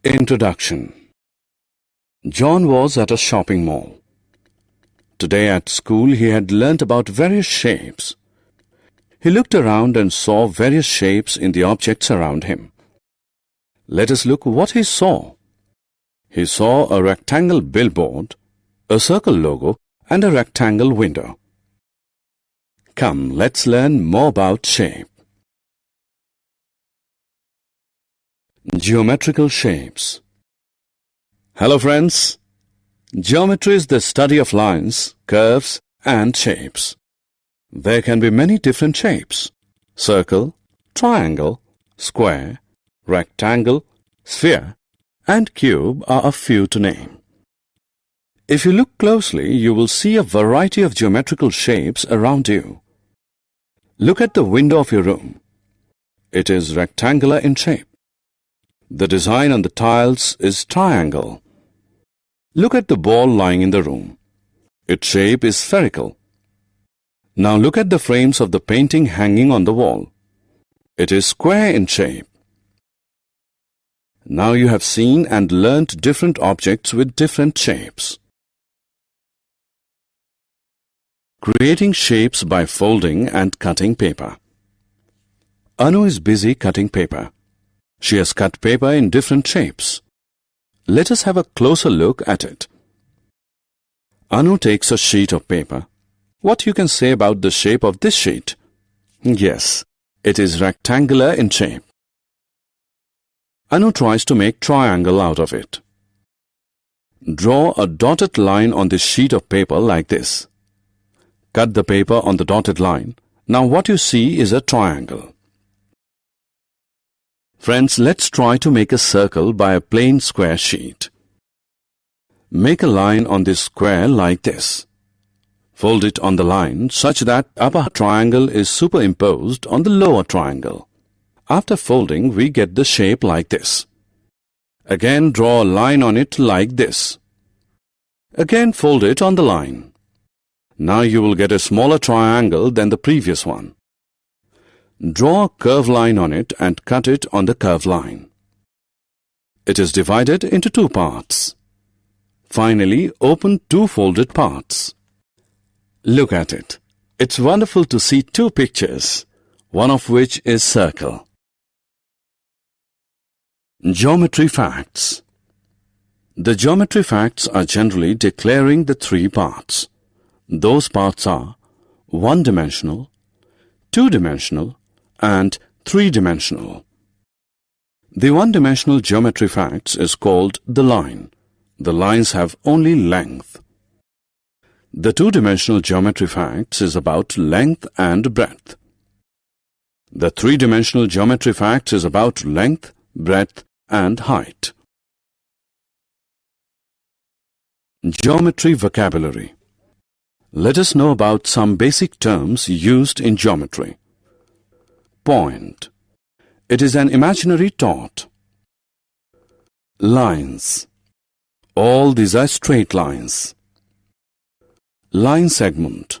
Introduction. John was at a shopping mall. Today at school he had learnt about various shapes. He looked around and saw various shapes in the objects around him. Let us look what he saw. He saw a rectangle billboard, a circle logo, and a rectangle window. Come, let's learn more about shape. Geometrical shapes. Hello friends. Geometry is the study of lines, curves, and shapes. There can be many different shapes. Circle, triangle, square, rectangle, sphere, and cube are a few to name. If you look closely, you will see a variety of geometrical shapes around you. Look at the window of your room. It is rectangular in shape. The design on the tiles is triangle. Look at the ball lying in the room. Its shape is spherical. Now look at the frames of the painting hanging on the wall. It is square in shape. Now you have seen and learnt different objects with different shapes. Creating shapes by folding and cutting paper. Anu is busy cutting paper. She has cut paper in different shapes. Let us have a closer look at it. Anu takes a sheet of paper. What you can say about the shape of this sheet? Yes, it is rectangular in shape. Anu tries to make triangle out of it. Draw a dotted line on this sheet of paper like this. Cut the paper on the dotted line. Now what you see is a triangle. Friends, let's try to make a circle by a plain square sheet. Make a line on this square like this. Fold it on the line such that upper triangle is superimposed on the lower triangle. After folding, we get the shape like this. Again, draw a line on it like this. Again, fold it on the line. Now you will get a smaller triangle than the previous one. Draw a curved line on it and cut it on the curved line. It is divided into two parts. Finally, open two folded parts. Look at it. It's wonderful to see two pictures, one of which is circle. Geometry facts. The geometry facts are generally declaring the three parts. Those parts are one-dimensional, two-dimensional, and three-dimensional. The one-dimensional geometry facts is called the line. The lines have only length. The two-dimensional geometry facts is about length and breadth. The three-dimensional geometry facts is about length, breadth, and height. Geometry vocabulary. Let us know about some basic terms used in geometry. Point. It is an imaginary taut. Lines. All these are straight lines. Line segment.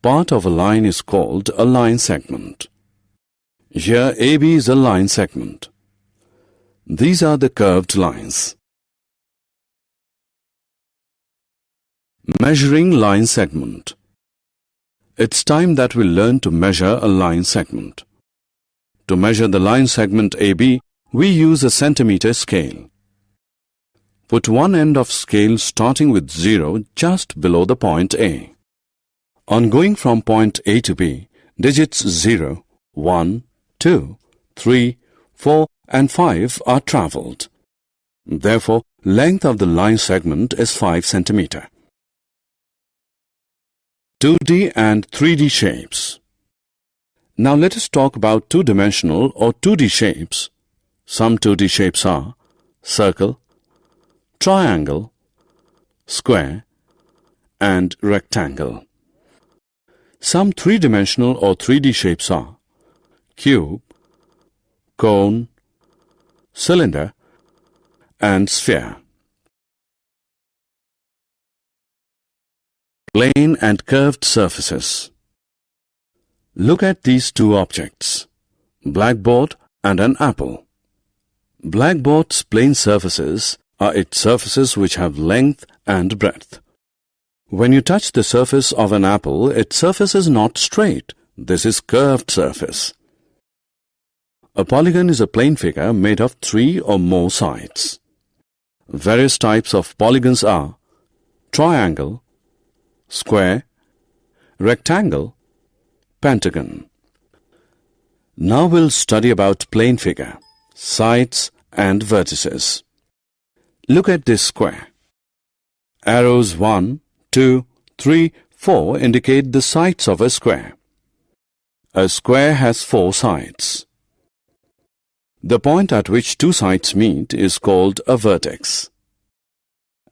Part of a line is called a line segment. Here AB is a line segment. These are the curved lines. Measuring line segment. It's time that we learn to measure a line segment. To measure the line segment AB, we use a centimeter scale. Put one end of scale starting with 0 just below the point A. On going from point A to B, digits 0, 1, 2, 3, 4 and 5 are travelled. Therefore, length of the line segment is 5 centimeter. 2D and 3D shapes. Now let us talk about two-dimensional or 2D shapes. Some 2D shapes are circle, triangle, square, and rectangle. Some three-dimensional or 3D shapes are cube, cone, cylinder, and sphere. Plane and curved surfaces. Look at these two objects, blackboard and an apple. Blackboard's plane surfaces are its surfaces which have length and breadth. When you touch the surface of an apple, its surface is not straight. This is curved surface. A polygon is a plane figure made of 3 or more sides. Various types of polygons are triangle, square, rectangle, pentagon. Now we'll study about plane figure, sides and vertices. Look at this square. Arrows 1, 2, 3, 4 indicate the sides of a square. A square has 4 sides. The point at which 2 sides meet is called a vertex.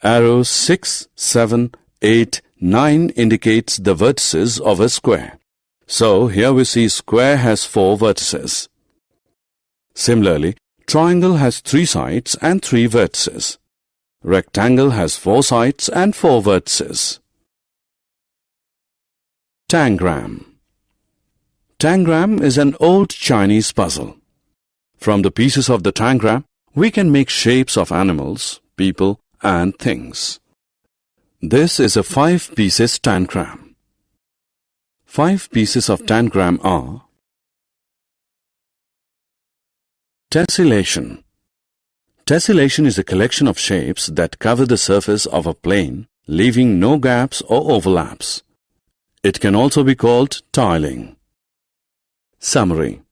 Arrows 6, 7, 8, 9 indicates the vertices of a square. So here we see square has 4 vertices. Similarly, triangle has 3 sides and 3 vertices. Rectangle has 4 sides and 4 vertices. Tangram. Tangram is an old Chinese puzzle. From the pieces of the tangram, we can make shapes of animals, people, and things. This is a 5-pieces tangram. 5 pieces of tangram are Tessellation. Tessellation is a collection of shapes that cover the surface of a plane, leaving no gaps or overlaps. It can also be called tiling. Summary.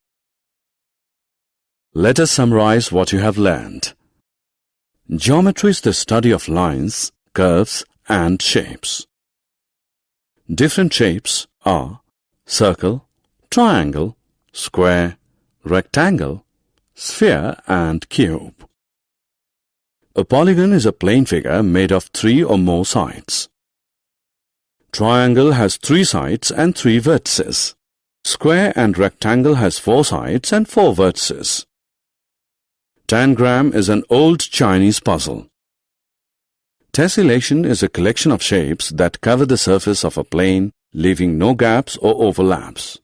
Let us summarize what you have learned. Geometry is the study of lines, curves, and shapes. Different shapes are circle, triangle, square, rectangle, sphere, and cube. A polygon is a plane figure made of 3 or more sides. Triangle has 3 sides and 3 vertices. Square and rectangle has 4 sides and 4 vertices. Tangram is an old Chinese puzzle. Tessellation is a collection of shapes that cover the surface of a plane, leaving no gaps or overlaps.